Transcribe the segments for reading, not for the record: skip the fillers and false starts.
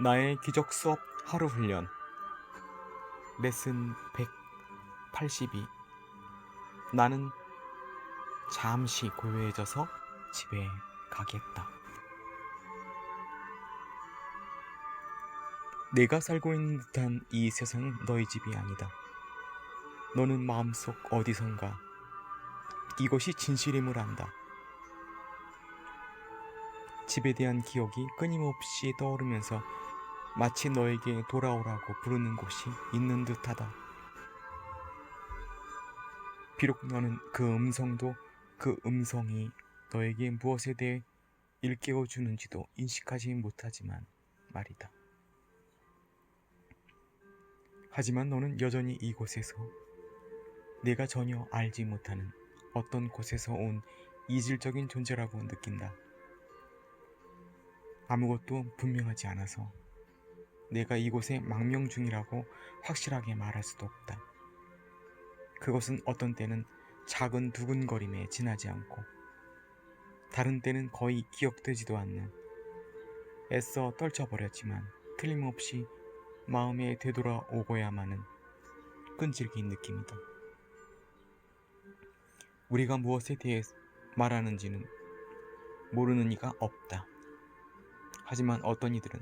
나의 기적 수업 하루 훈련 레슨 182. 나는 잠시 고요해져서 집에 가겠다. 내가 살고 있는 듯한 이 세상은 너희 집이 아니다. 너는 마음속 어디선가 이것이 진실임을 안다. 집에 대한 기억이 끊임없이 떠오르면서 마치 너에게 돌아오라고 부르는 곳이 있는 듯하다. 비록 너는 그 음성도 그 음성이 너에게 무엇에 대해 일깨워 주는지도 인식하지 못하지만 말이다. 하지만 너는 여전히 이곳에서 내가 전혀 알지 못하는 어떤 곳에서 온 이질적인 존재라고 느낀다. 아무것도 분명하지 않아서 내가 이곳에 망명 중이라고 확실하게 말할 수도 없다. 그것은 어떤 때는 작은 두근거림에 지나지 않고 다른 때는 거의 기억되지도 않는 애써 떨쳐버렸지만 틀림없이 마음에 되돌아오고야만은 끈질긴 느낌이다. 우리가 무엇에 대해 말하는지는 모르는 이가 없다. 하지만 어떤 이들은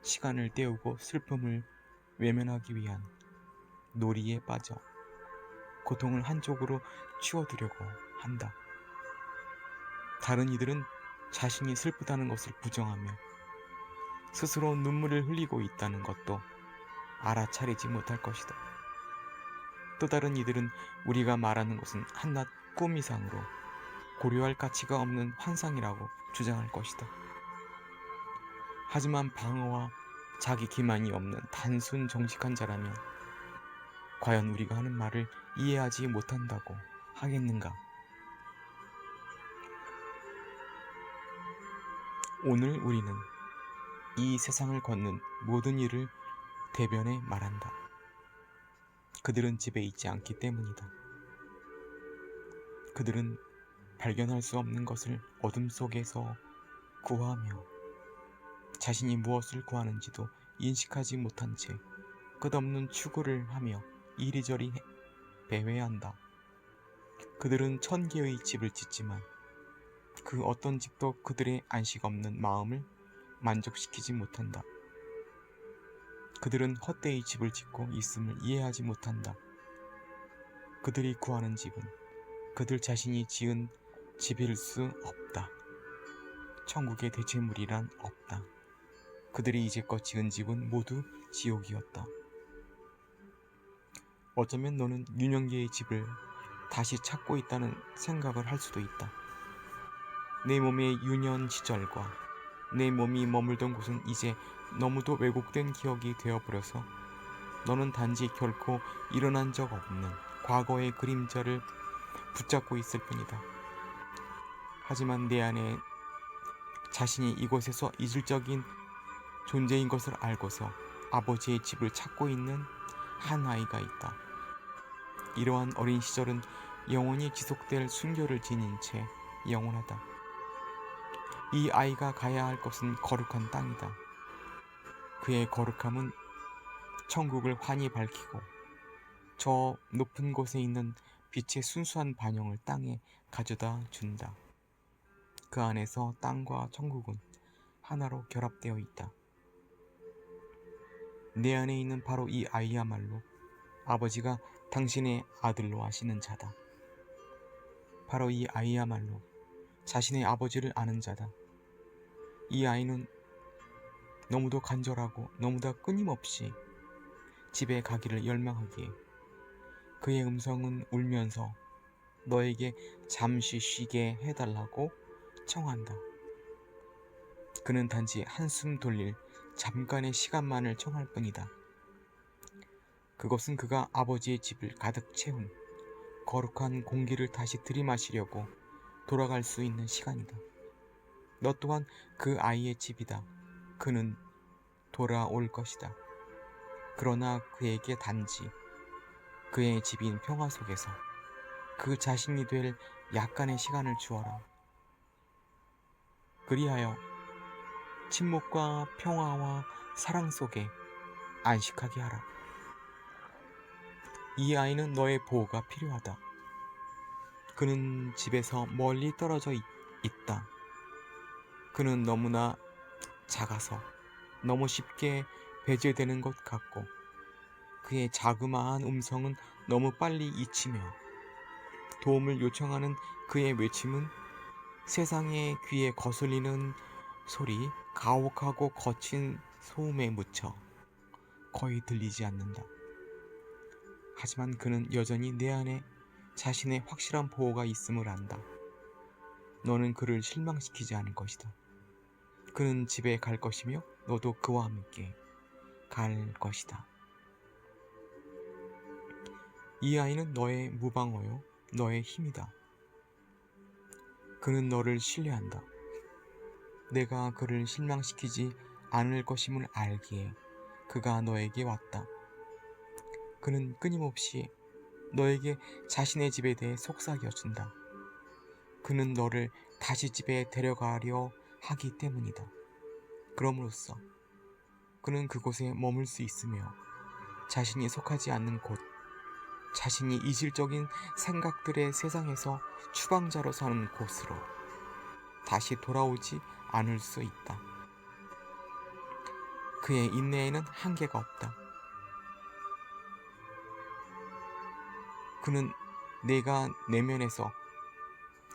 시간을 때우고 슬픔을 외면하기 위한 놀이에 빠져 고통을 한쪽으로 치워두려고 한다. 다른 이들은 자신이 슬프다는 것을 부정하며 스스로 눈물을 흘리고 있다는 것도 알아차리지 못할 것이다. 또 다른 이들은 우리가 말하는 것은 한낱 꿈 이상으로 고려할 가치가 없는 환상이라고 주장할 것이다. 하지만 방어와 자기 기만이 없는 단순 정직한 자라면 과연 우리가 하는 말을 이해하지 못한다고 하겠는가? 오늘 우리는 이 세상을 걷는 모든 이를 대변해 말한다. 그들은 집에 있지 않기 때문이다. 그들은 발견할 수 없는 것을 어둠 속에서 구하며 자신이 무엇을 구하는지도 인식하지 못한 채 끝없는 추구를 하며 이리저리 배회한다. 그들은 1000개의 집을 짓지만 그 어떤 집도 그들의 안식 없는 마음을 만족시키지 못한다. 그들은 헛되이 집을 짓고 있음을 이해하지 못한다. 그들이 구하는 집은 그들 자신이 지은 집일 수 없다. 천국의 대체물이란 없다. 그들이 이제껏 지은 집은 모두 지옥이었다. 어쩌면 너는 유년기의 집을 다시 찾고 있다는 생각을 할 수도 있다. 내 몸의 유년 시절과 내 몸이 머물던 곳은 이제 너무도 왜곡된 기억이 되어버려서 너는 단지 결코 일어난 적 없는 과거의 그림자를 붙잡고 있을 뿐이다. 하지만 내 안에 자신이 이곳에서 이질적인 존재인 것을 알고서 아버지의 집을 찾고 있는 한 아이가 있다. 이러한 어린 시절은 영원히 지속될 순결을 지닌 채 영원하다. 이 아이가 가야 할 것은 거룩한 땅이다. 그의 거룩함은 천국을 환히 밝히고 저 높은 곳에 있는 빛의 순수한 반영을 땅에 가져다 준다. 그 안에서 땅과 천국은 하나로 결합되어 있다. 내 안에 있는 바로 이 아이야말로 아버지가 당신의 아들로 하시는 자다. 바로 이 아이야말로 자신의 아버지를 아는 자다. 이 아이는 너무도 간절하고 너무도 끊임없이 집에 가기를 열망하기에 그의 음성은 울면서 너에게 잠시 쉬게 해달라고 청한다. 그는 단지 한숨 돌릴 잠깐의 시간만을 청할 뿐이다. 그것은 그가 아버지의 집을 가득 채운 거룩한 공기를 다시 들이마시려고 돌아갈 수 있는 시간이다. 너 또한 그 아이의 집이다. 그는 돌아올 것이다. 그러나 그에게 단지 그의 집인 평화 속에서 그 자신이 될 약간의 시간을 주어라. 그리하여 침묵과 평화와 사랑 속에 안식하게 하라. 이 아이는 너의 보호가 필요하다. 그는 집에서 멀리 떨어져 있다. 그는 너무나 작아서 너무 쉽게 배제되는 것 같고, 그의 자그마한 음성은 너무 빨리 잊히며, 도움을 요청하는 그의 외침은 세상의 귀에 거슬리는 소리, 가혹하고 거친 소음에 묻혀 거의 들리지 않는다. 하지만 그는 여전히 내 안에 자신의 확실한 보호가 있음을 안다. 너는 그를 실망시키지 않을 것이다. 그는 집에 갈 것이며 너도 그와 함께 갈 것이다. 이 아이는 너의 무방어요, 너의 힘이다. 그는 너를 신뢰한다. 내가 그를 실망시키지 않을 것임을 알기에 그가 너에게 왔다. 그는 끊임없이 너에게 자신의 집에 대해 속삭여준다. 그는 너를 다시 집에 데려가려 하기 때문이다. 그럼으로써 그는 그곳에 머물 수 있으며 자신이 속하지 않는 곳, 자신이 이질적인 생각들의 세상에서 추방자로 사는 곳으로 다시 돌아오지 않을 수 있다. 그의 인내에는 한계가 없다. 그는 내가 내면에서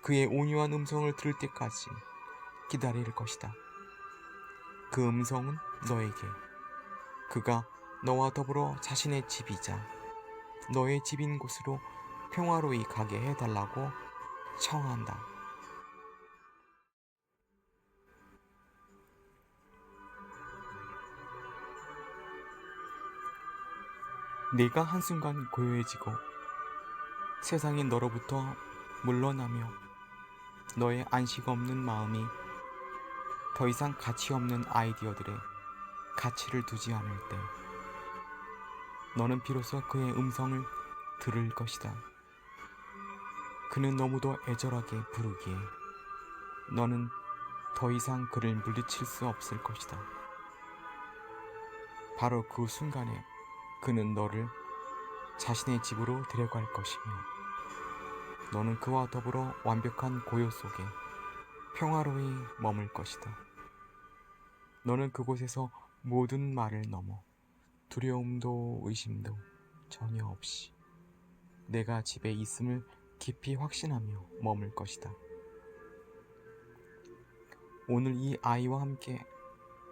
그의 온유한 음성을 들을 때까지 기다릴 것이다. 그 음성은 너에게 그가 너와 더불어 자신의 집이자 너의 집인 곳으로 평화로이 가게 해달라고 청한다. 내가 한순간 고요해지고 세상이 너로부터 물러나며 너의 안식 없는 마음이 더 이상 가치 없는 아이디어들에 가치를 두지 않을 때 너는 비로소 그의 음성을 들을 것이다. 그는 너무도 애절하게 부르기에 너는 더 이상 그를 물리칠 수 없을 것이다. 바로 그 순간에 그는 너를 자신의 집으로 데려갈 것이며 너는 그와 더불어 완벽한 고요 속에 평화로이 머물 것이다. 너는 그곳에서 모든 말을 넘어 두려움도 의심도 전혀 없이 내가 집에 있음을 깊이 확신하며 머물 것이다. 오늘 이 아이와 함께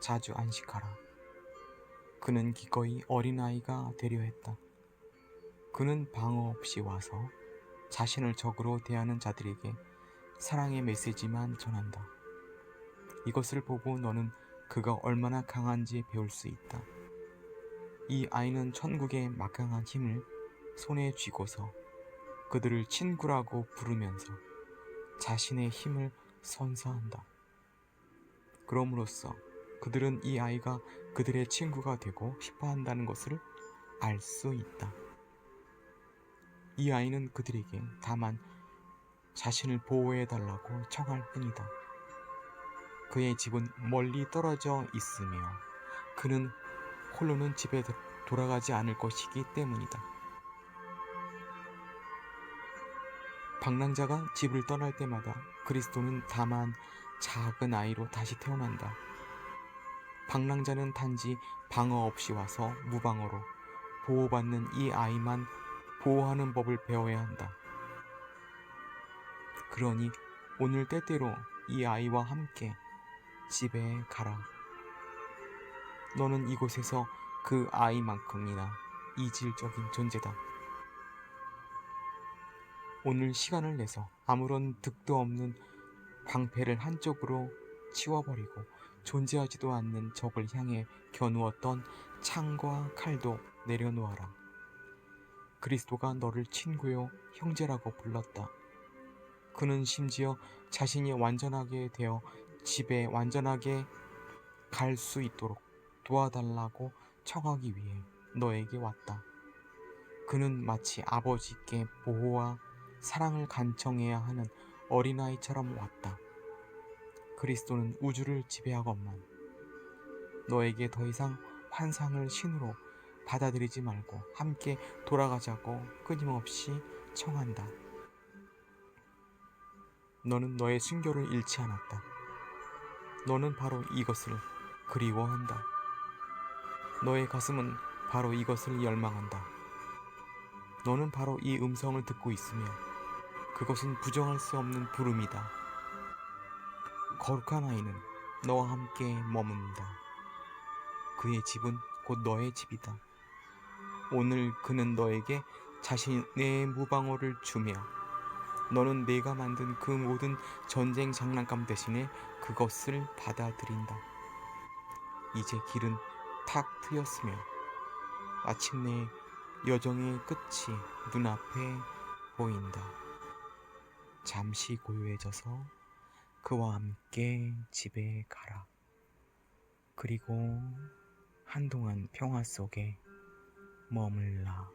자주 안식하라. 그는 기꺼이 어린아이가 되려 했다. 그는 방어 없이 와서 자신을 적으로 대하는 자들에게 사랑의 메시지만 전한다. 이것을 보고 너는 그가 얼마나 강한지 배울 수 있다. 이 아이는 천국의 막강한 힘을 손에 쥐고서 그들을 친구라고 부르면서 자신의 힘을 선사한다. 그럼으로써 그들은 이 아이가 그들의 친구가 되고 싶어 한다는 것을 알 수 있다. 이 아이는 그들에게 다만 자신을 보호해달라고 청할 뿐이다. 그의 집은 멀리 떨어져 있으며 그는 홀로는 집에 돌아가지 않을 것이기 때문이다. 방랑자가 집을 떠날 때마다 그리스도는 다만 작은 아이로 다시 태어난다. 방랑자는 단지 방어 없이 와서 무방어로 보호받는 이 아이만 보호하는 법을 배워야 한다. 그러니 오늘 때때로 이 아이와 함께 집에 가라. 너는 이곳에서 그 아이만큼이나 이질적인 존재다. 오늘 시간을 내서 아무런 득도 없는 방패를 한쪽으로 치워버리고 존재하지도 않는 적을 향해 겨누었던 창과 칼도 내려놓아라. 그리스도가 너를 친구요 형제라고 불렀다. 그는 심지어 자신이 완전하게 되어 집에 완전하게 갈 수 있도록 도와달라고 청하기 위해 너에게 왔다. 그는 마치 아버지께 보호와 사랑을 간청해야 하는 어린아이처럼 왔다. 그리스도는 우주를 지배하건만 너에게 더 이상 환상을 신으로 받아들이지 말고 함께 돌아가자고 끊임없이 청한다. 너는 너의 순교를 잃지 않았다. 너는 바로 이것을 그리워한다. 너의 가슴은 바로 이것을 열망한다. 너는 바로 이 음성을 듣고 있으며 그것은 부정할 수 없는 부름이다. 거룩한 아이는 너와 함께 머문다. 그의 집은 곧 너의 집이다. 오늘 그는 너에게 자신의 무방어를 주며 너는 내가 만든 그 모든 전쟁 장난감 대신에 그것을 받아들인다. 이제 길은 탁 트였으며 마침내 여정의 끝이 눈앞에 보인다. 잠시 고요해져서 그와 함께 집에 가라. 그리고 한동안 평화 속에 머물라.